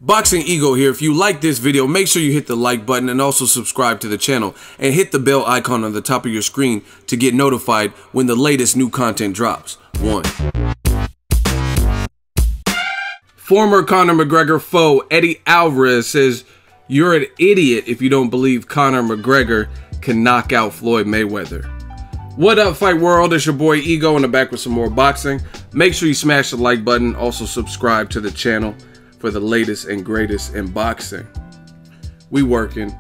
Boxingego here. If you like this video, make sure you hit the like button and also subscribe to the channel and hit the bell icon on the top of your screen to get notified when the latest new content drops. 1. Former Conor McGregor foe Eddie Alvarez says, "You're an idiot if you don't believe Conor McGregor can knock out Floyd Mayweather." What up, Fight World? It's your boy Ego, and I'm back with some more boxing. Make sure you smash the like button. Also subscribe to the channel for the latest and greatest in boxing. We working.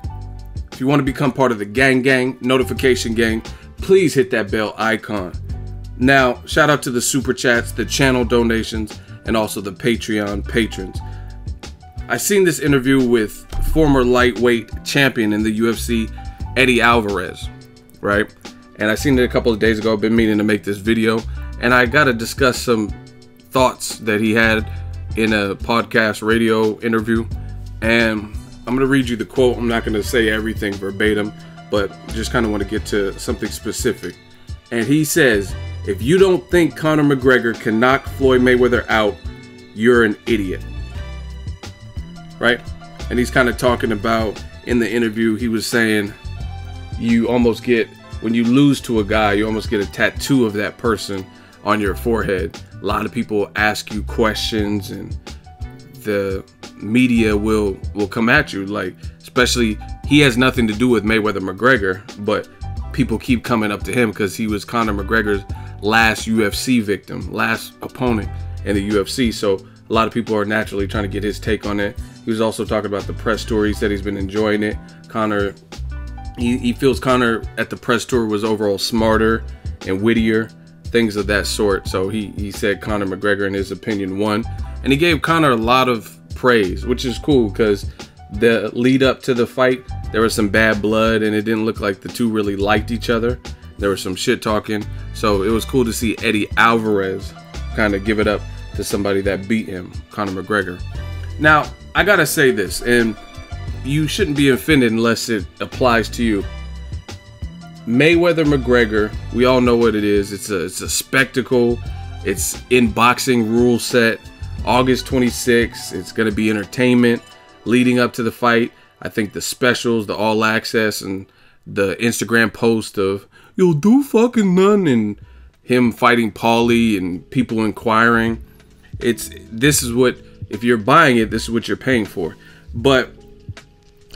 If you want to become part of the gang, notification gang, please hit that bell icon. Now, shout out to the super chats, the channel donations, and also the Patreon patrons. I seen this interview with former lightweight champion in the UFC, Eddie Alvarez, right? And I seen it a couple of days ago. I've been meaning to make this video, and I got to discuss some thoughts that he had in a podcast radio interview. And I'm going to read you the quote. I'm not going to say everything verbatim, but just kind of want to get to something specific. And he says, "If you don't think Conor McGregor can knock Floyd Mayweather out, you're an idiot." Right? And he's kind of talking about, in the interview, he was saying, you almost get, when you lose to a guy, you almost get a tattoo of that person on your forehead. A lot of people ask you questions, and the media will come at you. Like, especially, he has nothing to do with Mayweather McGregor, but people keep coming up to him because he was Conor McGregor's last UFC victim, last opponent in the UFC. So a lot of people are naturally trying to get his take on it. He was also talking about the press tour. He said he's been enjoying it. Conor, he feels Conor at the press tour was overall smarter and wittier, things of that sort. So he said Conor McGregor, in his opinion, won. And he gave Conor a lot of praise, which is cool because the lead up to the fight, there was some bad blood and it didn't look like the two really liked each other. There was some shit talking. So it was cool to see Eddie Alvarez kind of give it up to somebody that beat him, Conor McGregor. Now, I gotta say this, and you shouldn't be offended unless it applies to you. Mayweather McGregor, we all know what it is. It's a spectacle. It's in boxing rule set. August 26th. It's gonna be entertainment leading up to the fight. I think the specials, the all access, and the Instagram post of "you'll do fucking none" and him fighting Paulie and people inquiring. This is what, if you're buying it, this is what you're paying for. But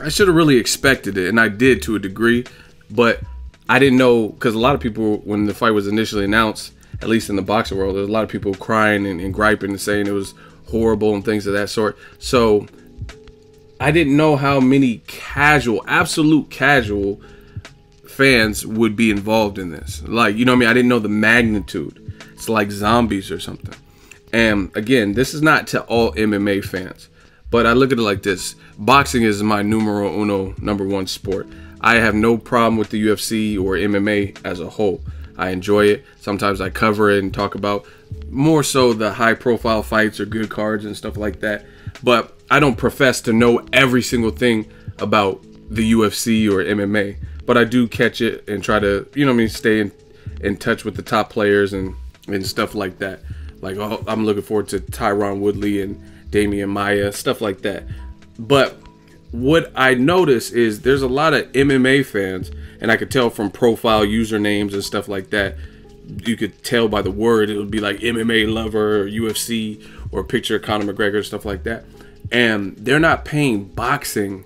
I should have really expected it, and I did to a degree, but I didn't know, because a lot of people, when the fight was initially announced, at least in the boxing world, there's a lot of people crying and griping and saying it was horrible and things of that sort. So I didn't know how many casual, absolute casual fans would be involved in this. Like, you know what I mean? I didn't know the magnitude. It's like zombies or something. And again, this is not to all MMA fans, but I look at it like this. Boxing is my numero uno, #1 sport. I have no problem with the UFC or MMA as a whole. I enjoy it. Sometimes I cover it and talk about more so the high profile fights or good cards and stuff like that. But I don't profess to know every single thing about the UFC or MMA. But I do catch it and try to, you know what I mean, stay in touch with the top players and stuff like that. Like, oh, I'm looking forward to Tyron Woodley and Damian Maia, stuff like that. But what I notice is there's a lot of MMA fans, and I could tell from profile usernames and stuff like that. You could tell by the word, it would be like MMA lover or UFC or picture of Conor McGregor, stuff like that. And they're not paying boxing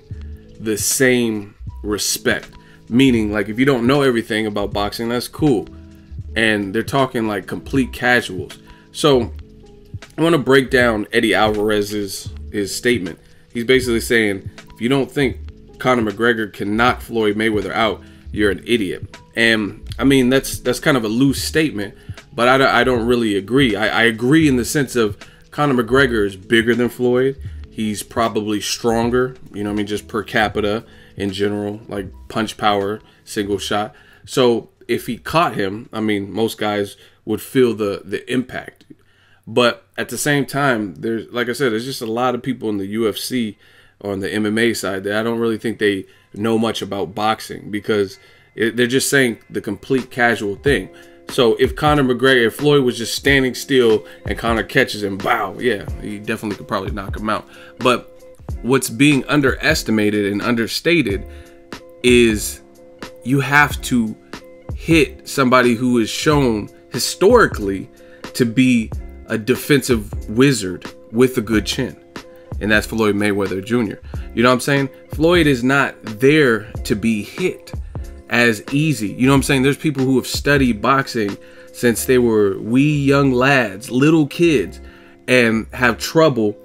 the same respect. Meaning, like, if you don't know everything about boxing, that's cool. And they're talking like complete casuals. So I want to break down Eddie Alvarez's statement. He's basically saying, if you don't think Conor McGregor can knock Floyd Mayweather out, you're an idiot. And I mean, that's kind of a loose statement, but I don't really agree. I agree in the sense of Conor McGregor is bigger than Floyd. He's probably stronger, you know what I mean, just per capita in general, like punch power, single shot. So if he caught him, I mean, most guys would feel the impact. But at the same time, there's, like I said, there's just a lot of people in the UFC on the MMA side that I don't really think they know much about boxing, because they're just saying the complete casual thing. So if Conor McGregor, if Floyd was just standing still and Conor catches him, bow, yeah, he definitely could probably knock him out. But what's being underestimated and understated is you have to hit somebody who is shown historically to be a defensive wizard with a good chin. And that's Floyd Mayweather Jr. You know what I'm saying? Floyd is not there to be hit as easy. You know what I'm saying? There's people who have studied boxing since they were wee young lads, little kids, and have trouble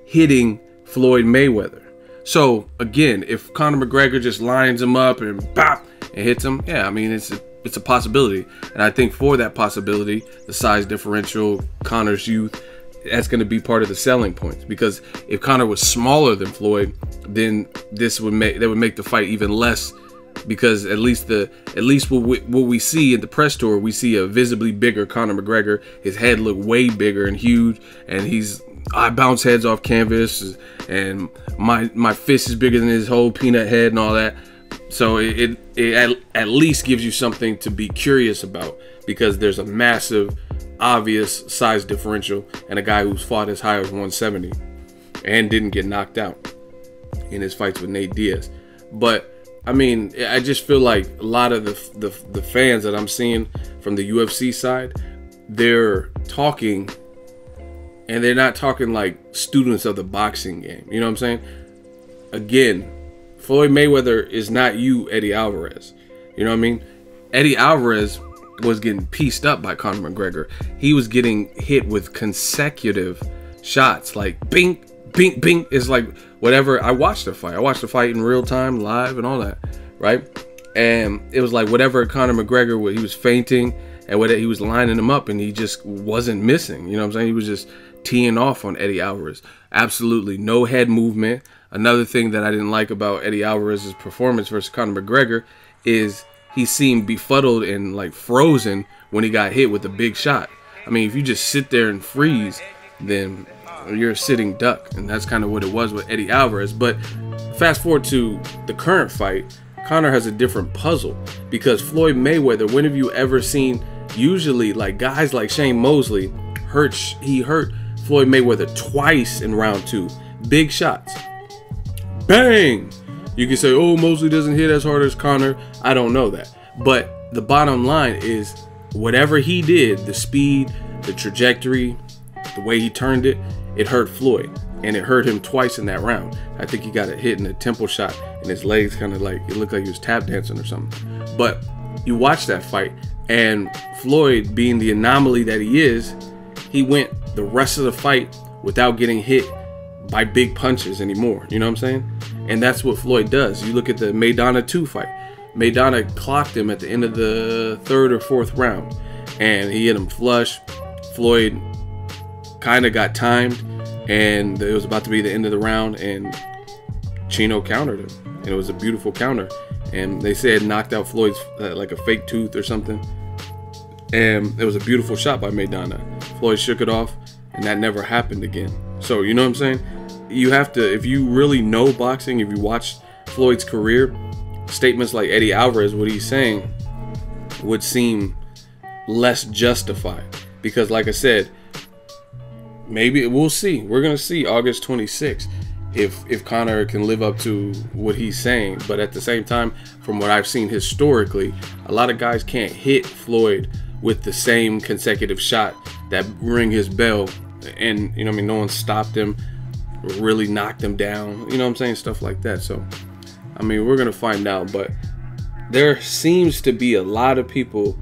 hitting Floyd Mayweather. So again, if Conor McGregor just lines him up and bop and hits him, yeah, I mean, it's a possibility. And I think for that possibility, the size differential, Conor's youth, that's going to be part of the selling points. Because if Conor was smaller than Floyd, then that would make the fight even less. Because at least what we see in the press tour, we see a visibly bigger Conor McGregor. His head looked way bigger and huge, and I bounce heads off canvas, and my fist is bigger than his whole peanut head and all that. So it at least gives you something to be curious about, because there's a massive, obvious size differential, and a guy who's fought as high as 170 and didn't get knocked out in his fights with Nate Diaz. But I mean, I just feel like a lot of the fans that I'm seeing from the UFC side, they're talking, and they're not talking like students of the boxing game. You know what I'm saying? Again, Floyd Mayweather is not you, Eddie Alvarez. You know what I mean? Eddie Alvarez was getting pieced up by Conor McGregor. He was getting hit with consecutive shots, like bing, bing, bing. It's like whatever. I watched the fight in real time, live, and all that, right? And it was like whatever Conor McGregor, he was feinting, and he was lining him up, and he just wasn't missing. You know what I'm saying? He was just teeing off on Eddie Alvarez. Absolutely no head movement. Another thing that I didn't like about Eddie Alvarez's performance versus Conor McGregor is he seemed befuddled and like frozen when he got hit with a big shot. I mean, if you just sit there and freeze, then you're a sitting duck, and that's kind of what it was with Eddie Alvarez. But fast forward to the current fight, Conor has a different puzzle, because Floyd Mayweather, when have you ever seen, usually like guys like Shane Mosley hurt Floyd Mayweather twice in round 2, big shots, bang. You can say, oh, Mosley doesn't hit as hard as Conor. I don't know that. But the bottom line is, whatever he did, the speed, the trajectory, the way he turned it, it hurt Floyd. And it hurt him twice in that round. I think he got a hit in a temple shot, and his legs kind of like, it looked like he was tap dancing or something. But you watch that fight, and Floyd, being the anomaly that he is, he went the rest of the fight without getting hit by big punches anymore. You know what I'm saying? And that's what Floyd does. You look at the Maidana 2 fight. Maidana clocked him at the end of the 3rd or 4th round, and he hit him flush. Floyd kind of got timed, and it was about to be the end of the round, and Chino countered him, and it was a beautiful counter. And they said knocked out Floyd's like a fake tooth or something, and it was a beautiful shot by Maidana. Floyd shook it off, and that never happened again. So you know what I'm saying? You have to, if you really know boxing, if you watch Floyd's career, statements like Eddie Alvarez, what he's saying would seem less justified. Because like I said, maybe we'll see. We're going to see August 26th if Conor can live up to what he's saying. But at the same time, from what I've seen historically, a lot of guys can't hit Floyd with the same consecutive shot that ring his bell. And, you know what I mean, no one stopped him, really knocked him down, you know what I'm saying, stuff like that. So I mean, we're gonna find out. But there seems to be a lot of people,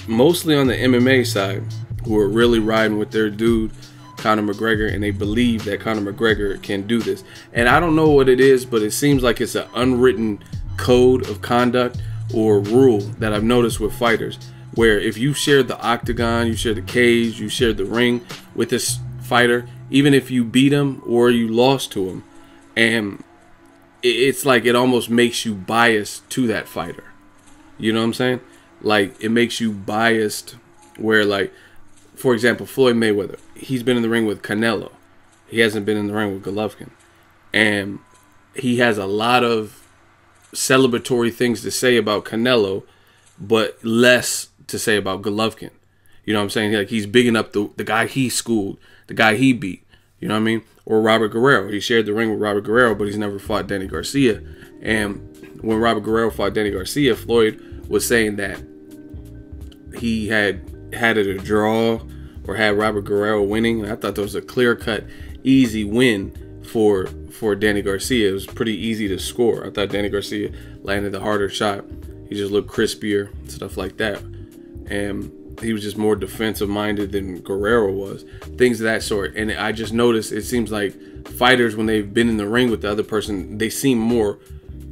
mostly on the MMA side, who are really riding with their dude Conor McGregor, and they believe that Conor McGregor can do this. And I don't know what it is, but it seems like it's an unwritten code of conduct or rule that I've noticed with fighters, where if you share the octagon, you share the cage, you share the ring with this fighter, even if you beat him or you lost to him, and it's like it almost makes you biased to that fighter. You know what I'm saying? Like, it makes you biased where, like, for example, Floyd Mayweather, he's been in the ring with Canelo. He hasn't been in the ring with Golovkin. And he has a lot of celebratory things to say about Canelo, but less to say about Golovkin. You know what I'm saying? Like, he's bigging up the guy he schooled, the guy he beat. You know what I mean? Or Robert Guerrero. He shared the ring with Robert Guerrero, but he's never fought Danny Garcia. And when Robert Guerrero fought Danny Garcia, Floyd was saying that he had it a draw or had Robert Guerrero winning. And I thought that was a clear-cut, easy win for Danny Garcia. It was pretty easy to score. I thought Danny Garcia landed the harder shot. He just looked crispier, stuff like that. And he was just more defensive-minded than Guerrero was. Things of that sort. And I just noticed it seems like fighters, when they've been in the ring with the other person, they seem more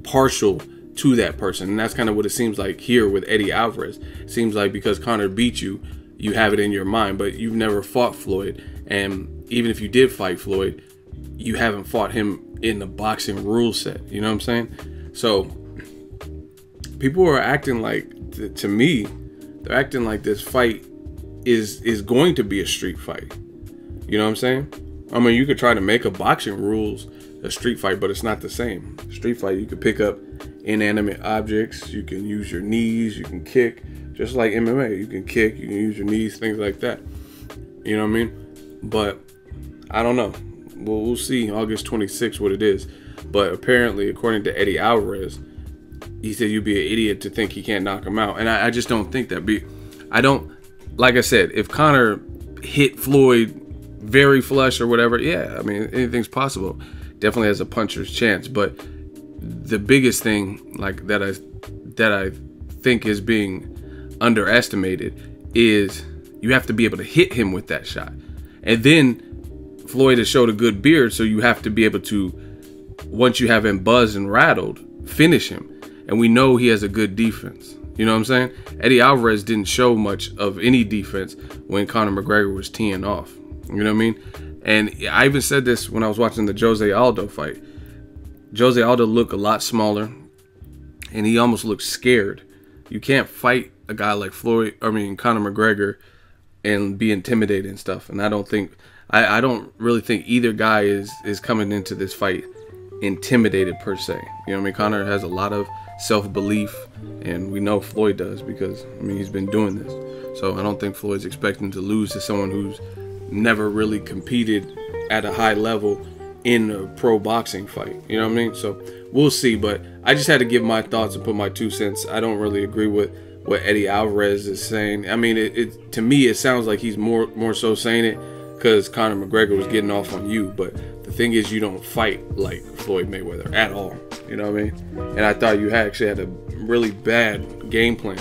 partial to that person. And that's kind of what it seems like here with Eddie Alvarez. It seems like because Conor beat you, you have it in your mind, but you've never fought Floyd. And even if you did fight Floyd, you haven't fought him in the boxing rule set. You know what I'm saying? So people are acting like, to me, they're acting like this fight is going to be a street fight. You know what I'm saying? I mean, you could try to make a boxing rules a street fight, but it's not the same. Street fight, you can pick up inanimate objects, you can use your knees, you can kick, just like MMA. You can kick, you can use your knees, things like that. You know what I mean? But I don't know. We'll see August 26th what it is. But apparently, according to Eddie Alvarez, he said you'd be an idiot to think he can't knock him out. And I just don't think that. I don't, like I said, if Conor hit Floyd very flush or whatever, yeah, I mean, anything's possible. Definitely has a puncher's chance. But the biggest thing, like that I think is being underestimated, is you have to be able to hit him with that shot. And then Floyd has showed a good beard, so you have to be able to, once you have him buzzed and rattled, finish him. And we know he has a good defense. You know what I'm saying? Eddie Alvarez didn't show much of any defense when Conor McGregor was teeing off. You know what I mean? And I even said this when I was watching the Jose Aldo fight. Jose Aldo looked a lot smaller, and he almost looked scared. You can't fight a guy like Conor McGregor and be intimidated and stuff. And I don't really think either guy is coming into this fight intimidated per se. You know what I mean? Conor has a lot of self-belief, and we know Floyd does because, I mean, he's been doing this. So I don't think Floyd's expecting to lose to someone who's never really competed at a high level in a pro boxing fight. You know what I mean? So we'll see, but I just had to give my thoughts and put my 2 cents. I don't really agree with what Eddie Alvarez is saying. I mean, it to me, it sounds like he's more so saying it because Conor McGregor was getting off on you, but the thing is, you don't fight like Floyd Mayweather at all. You know what I mean? And I thought you actually had a really bad game plan.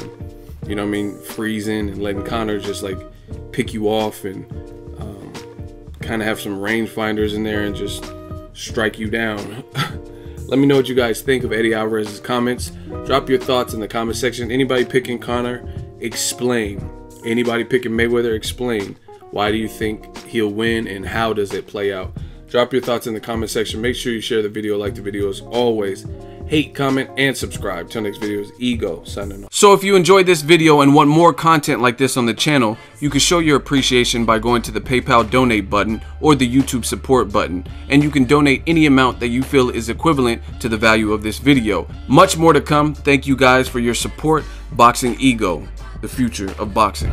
You know what I mean? Freezing and letting Conor just like pick you off and kind of have some rangefinders in there and just strike you down. Let me know what you guys think of Eddie Alvarez's comments. Drop your thoughts in the comment section. Anybody picking Conor, explain. Anybody picking Mayweather, explain. Why do you think he'll win and how does it play out? Drop your thoughts in the comment section. Make sure you share the video, like the video as always. Hate, comment, and subscribe. Till next video is Ego signing off. So if you enjoyed this video and want more content like this on the channel, you can show your appreciation by going to the PayPal donate button or the YouTube support button. And you can donate any amount that you feel is equivalent to the value of this video. Much more to come. Thank you guys for your support. Boxingego, the future of boxing.